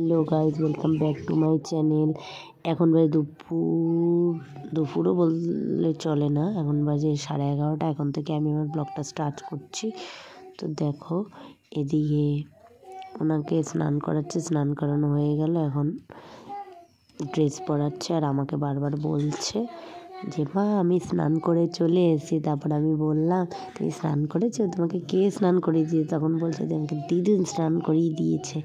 Hello guys, welcome back to my channel. এখন বাজে দুপুরও বললে চলে না, এখন বাজে 11:30। এখন থেকে আমি আমার ব্লগটা স্টার্ট করছি। তো দেখো, এদিকে ওনাকে স্নান করাচ্ছে, স্নান করানো হয়ে গেল, এখন ড্রেস পরাচ্ছে আর আমাকে বারবার বলছে যে মা আমি স্নান করে চলে এসেছি। তারপর আমি বললাম তুমি স্নান করেছো, তোমাকে কে স্নান করিয়ে দিয়েছে? তখন বলছে যে আমাকে দিদি স্নান করিয়ে দিয়েছে।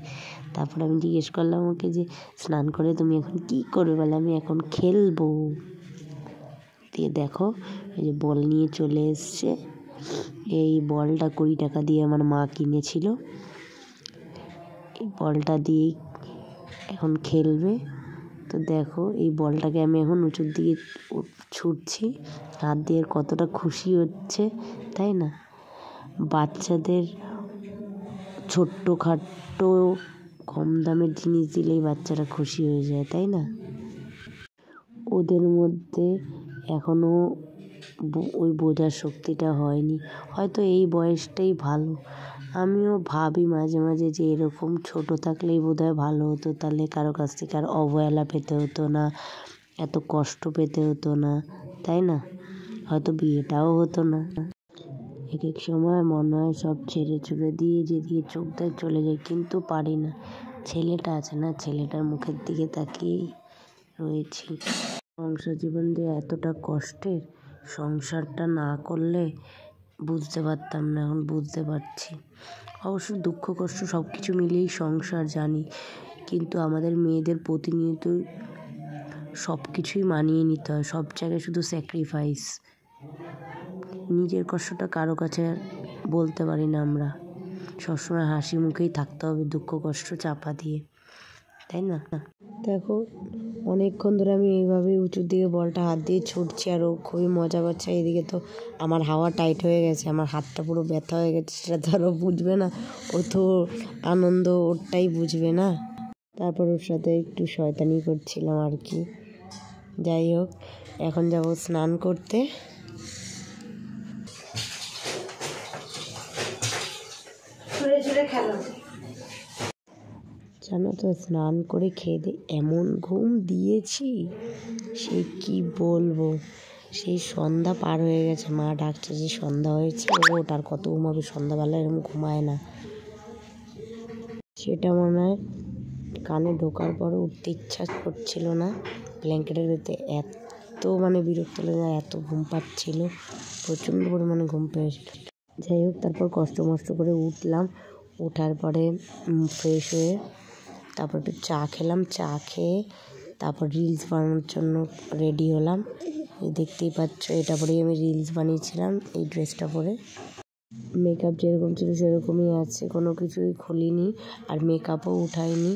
তারপর আমি জিজ্ঞেস করলাম ওকে যে স্নান করে তুমি এখন কী করবে? বলে আমি এখন খেলবো। দিয়ে দেখো এই যে বল নিয়ে চলে এসছে। এই বলটা 20 টাকা দিয়ে আমার মা কিনেছিল। এই বলটা দিয়ে এখন খেলবে। তো দেখো এই বলটাকে আমি এখন উঁচুর দিকে ছুটছি, হাত দিয়ে কতটা খুশি হচ্ছে, তাই না? বাচ্চাদের ছোট্ট খাট্টো কম দামের জিনিস দিলেই বাচ্চারা খুশি হয়ে যায়, তাই না? ওদের মধ্যে এখনও ওই বোঝার শক্তিটা হয়নি, হয়তো এই বয়সটাই ভালো। আমিও ভাবি মাঝে মাঝে যে এরকম ছোট থাকলেই বোধহয় ভালো হতো, তাহলে কারো কাছ থেকে আর অবহেলা পেতে হতো না, এত কষ্ট পেতে হতো না, তাই না? হয়তো বিয়েটাও হতো না। এক এক সময় মনে হয় সব ছেড়ে ছুড়ে দিয়ে যেদিকে চোখ দেয় চলে যায়, কিন্তু পারি না। ছেলেটা আছে না, ছেলেটার মুখের দিকে তাকিয়েই রয়েছি। সংসার জীবন যে এতটা কষ্টের, সংসারটা না করলে বুঝতে পারতাম না, এখন বুঝতে পারছি। অবশ্য দুঃখ কষ্ট সব কিছু মিলিয়েই সংসার, জানি, কিন্তু আমাদের মেয়েদের প্রতিনিয়ত সব কিছুই মানিয়ে নিতে হয়, সব জায়গায় শুধু স্যাক্রিফাইস। নিজের কষ্টটা কারো কাছে বলতে পারি না আমরা, সবসময় হাসি মুখেই থাকতে হবে দুঃখ কষ্ট চাপা দিয়ে, তাই না? দেখো অনেকক্ষণ ধরে আমি এইভাবেই উঁচুর দিকে বলটা হাত দিয়ে ছুটছি আর ও খুবই মজা পাচ্ছে। এদিকে তো আমার হাওয়া টাইট হয়ে গেছে, আমার হাতটা পুরো ব্যথা হয়ে গেছে, সেটা তো আরও বুঝবে না, ও তো আনন্দ ওরটাই বুঝবে না। তারপর ওর সাথে একটু শয়তানি করছিলাম আর কি। যাই হোক, এখন যাব স্নান করতে। জানো তো, স্নান করে খেয়ে দিয়ে এমন ঘুম দিয়েছি সে কি বলবো। সেই সন্ধ্যা পার হয়ে গেছে, মা ডাকছে যে সন্ধ্যা হয়েছে, ওঠ আর কত ঘুমাবে, সন্ধ্যাবেলা এরকম ঘুমায় না। সেটা মনে হয় কানে ঢোকার পরে উঠতে ইচ্ছা করছিল না, ব্ল্যাঙ্কেটের ভেতরে এত বিরক্ত লেগে এত ঘুম পাচ্ছিল, প্রচণ্ড পরিমাণে ঘুম পেয়েছিল। যাই হোক, তারপর কষ্ট মষ্ট করে উঠলাম, ওঠার পরে ফ্রেশ হয়ে তারপর একটু চা খেলাম, চা খেয়ে তারপর রিলস বানানোর জন্য রেডি হলাম। দেখতেই পাচ্ছ এটা পরেই আমি রিলস বানিয়েছিলাম, এই ড্রেসটা পরে। মেকআপ যেরকম ছিল সেরকমই আছে, কোনো কিছুই খুলিনি আর মেকআপও উঠাইনি।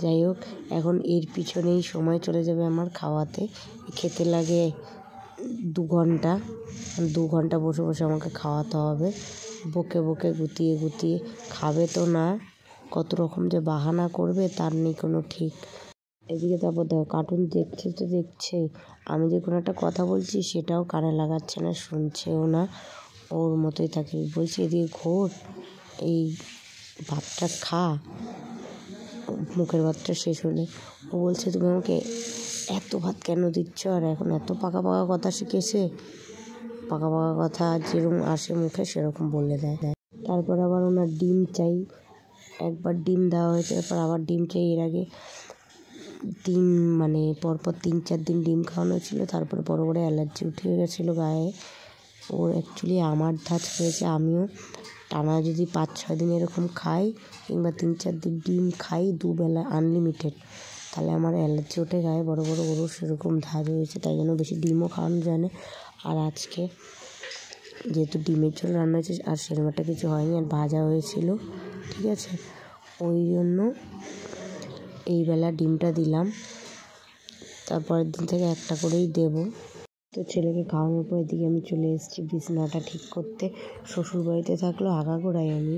যাই হোক, এখন এর পিছনেই সময় চলে যাবে আমার খাওয়াতে। খেতে লাগে 2 ঘন্টা, 2 ঘন্টা বসে বসে আমাকে খাওয়াতে হবে। বকে বকে গুতিয়ে গুতিয়ে খাবে তো না, কত রকম যে বাহানা করবে তার নেই কোনো ঠিক। এদিকে তারপর দেখো কার্টুন দেখছে তো দেখছে, আমি যে কোনো একটা কথা বলছি সেটাও কানে লাগাচ্ছে না, শুনছেও না, ওর মতোই থাকে। বলছি এদিকে ঘোর, এই ভাতটা খা। মুখের ভাতটা শেষ হলে ও বলছে তুমি আমাকে এত ভাত কেন দিচ্ছ? আর এখন এত পাকা পাকা কথা শিখেছে, পাকা পাকা কথা যেরকম আসে মুখে সেরকম বলে দেয়। তারপর আবার ওনার ডিম চাই, একবার ডিম দেওয়া হয়েছে, তারপর আবার ডিম চাই। এর আগে পরপর 3-4 দিন ডিম খাওয়ানো ছিল, তারপরে বড় বড় অ্যালার্জি উঠে গেছিলো গায়ে। ওর অ্যাকচুয়ালি আমার ধাঁচ হয়েছে, আমিও টানা যদি 5-6 দিন এরকম খাই কিংবা 3-4 দিন ডিম খাই 2 বেলা আনলিমিটেড, তাহলে আমার অ্যালার্জি ওঠে গায়ে বড় বড়, ওরও সেরকম ধাঁচ হয়েছে, তাই জন্য বেশি ডিমও খাওয়ানো যায় না। আর আজকে যেহেতু ডিমের ঝোল রান্না হয়েছে আর সেরকম একটা কিছু হয়নি, আর ভাজা হয়েছিল, ঠিক আছে, ওই জন্য এই বেলা ডিমটা দিলাম, তারপরের দিন থেকে একটা করেই দেবো। তো ছেলেকে খাওয়ানোর পর এদিকে আমি চলে এসেছি বিছানাটা ঠিক করতে। শ্বশুরবাড়িতে থাকলেও আগাগোড়াই আমি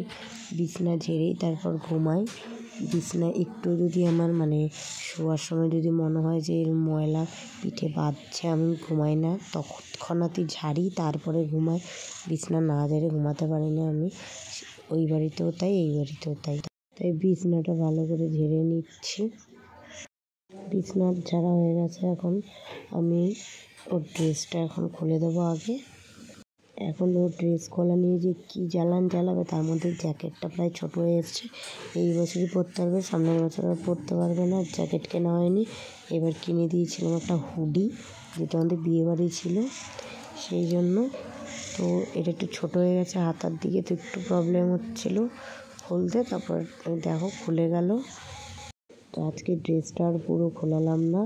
বিছানা ঝেড়েই তারপর ঘুমাই। বিছানা একটু যদি আমার শোয়ার সময় যদি মনে হয় যে এর ময়লা পিঠে বাঁধছে, আমি ঘুমাই না, তৎক্ষণাৎই ঝাড়ি তারপরে ঘুমাই। বিছানা না ঝেড়ে ঘুমাতে পারি না আমি, ওই বাড়িতেও তাই এই বাড়িতেও তাই। তাই বিছনাটা ভালো করে ঝেড়ে নিচ্ছি। বিছনা ঝাড়া হয়ে গেছে। এখন আমি ওর ড্রেসটা এখন খুলে দেবো আগে। এখন ওর ড্রেস খোলা নিয়ে যে কী জ্বালাবে, তার মধ্যে জ্যাকেটটা প্রায় ছোটো হয়ে এসছে। এই বছরই পরতে পারবে, সামনের বছর আর পরতে পারবে না। জ্যাকেট কেনা হয়নি। এবার কিনে দিয়েছিলাম একটা হুডি, যেটা আমাদের বিয়েবাড়ি ছিল, সেই জন্য। তো এটা একটু ছোটো হয়ে গেছে হাতার দিকে, তো একটু প্রবলেম হচ্ছিলো খুলতে। তারপর দেখো খুলে গেল। তো আজকে ড্রেসটা আর পুরো খোলালাম না।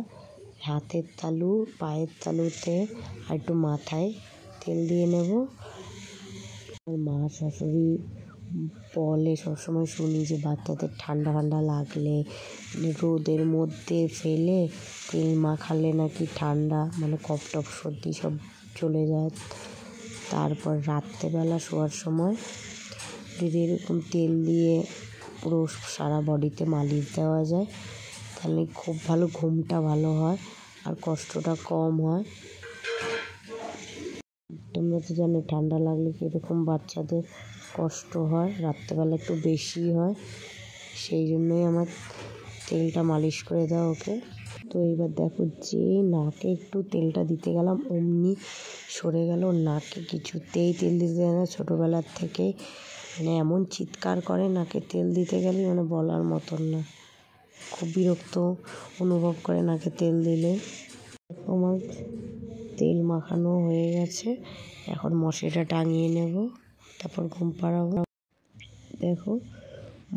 হাতের তালু, পায়ের তালুতে আর একটু মাথায় তেল দিয়ে নেব। মা শাশুড়ি বলে, সবসময় শুনি যে বাচ্চাদের ঠান্ডা লাগলে রোদের মধ্যে ফেলে তেল মাখালে নাকি ঠান্ডা কফ টফ সর্দি সব চলে যায়। তারপর রাত্রেবেলা শোয়ার সময় যদি এরকম তেল দিয়ে পুরো সারা বডিতে মালিশ দেওয়া যায়, তাহলে খুব ভালো ঘুমটা ভালো হয় আর কষ্টটা কম হয়। তোমরা তো জানো ঠান্ডা লাগলে কীরকম বাচ্চাদের কষ্ট হয়, রাত্রেবেলা একটু বেশি হয়। সেই জন্যই আমার তেলটা মালিশ করে দাও ওকে। তো এবার দেখো, যে নাকে একটু তেলটা দিতে গেলাম অমনি সরে গেল। নাকে কিছুতেই তেল দিতে দেয় না ছোটোবেলার থেকে। এমন চিৎকার করে নাকে তেল দিতে গেলে বলার মতন না। খুব বিরক্ত অনুভব করে নাকে তেল দিলে। আমার তেল মাখানো হয়ে গেছে। এখন মশারিটা টাঙিয়ে নেব, তারপর ঘুম পাড়াবো। দেখো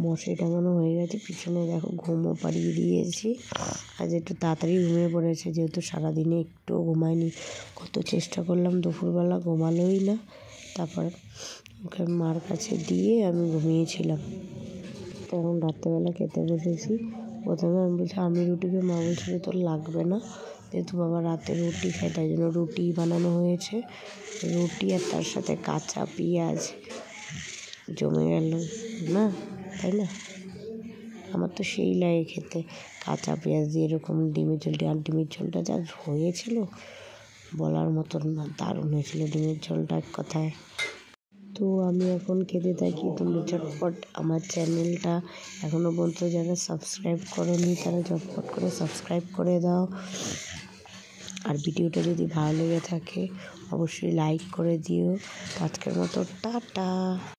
মশারি টাঙানো হয়ে গেছে, পিছনে দেখো ঘুমও পাড়িয়ে দিয়েছি। আজ একটু তাড়াতাড়ি ঘুমিয়ে পড়েছে, যেহেতু সারাদিনে একটুও ঘুমায়নি। কত চেষ্টা করলাম, দুপুরবেলা ঘুমালোই না। তারপর ওকে মার কাছে দিয়ে আমি ঘুমিয়েছিলাম। তখন রাত্রেবেলা খেতে বসেছি। প্রথমে আমি বলছি আমি রুটি খাই, মা বলছিল তোর লাগবে না, যেহেতু বাবা রাতে রুটি খায় তাই জন্য রুটি বানানো হয়েছে। রুটি আর তার সাথে কাঁচা পেঁয়াজ জমে গেল না, তাই না? আমার তো সেই লাগে খেতে, কাঁচা পেঁয়াজ দিয়ে এরকম ডিমের ঝোলটি। আর ডিমের ঝোলটা যা হয়েছিল বলার মতন না, দারুণ হয়েছিল ডিমের ঝোলটা এক কথায়। তো আমি এখন খেতে থাকি। তোমরা ঝটপট আমার চ্যানেলটা এখনও পর্যন্ত যারা সাবস্ক্রাইব করোনি তারা ঝটপট করে সাবস্ক্রাইব করে দাও। আর ভিডিওটা যদি ভালো লেগে থাকে অবশ্যই লাইক করে দিও। আজকের মতো টাটা।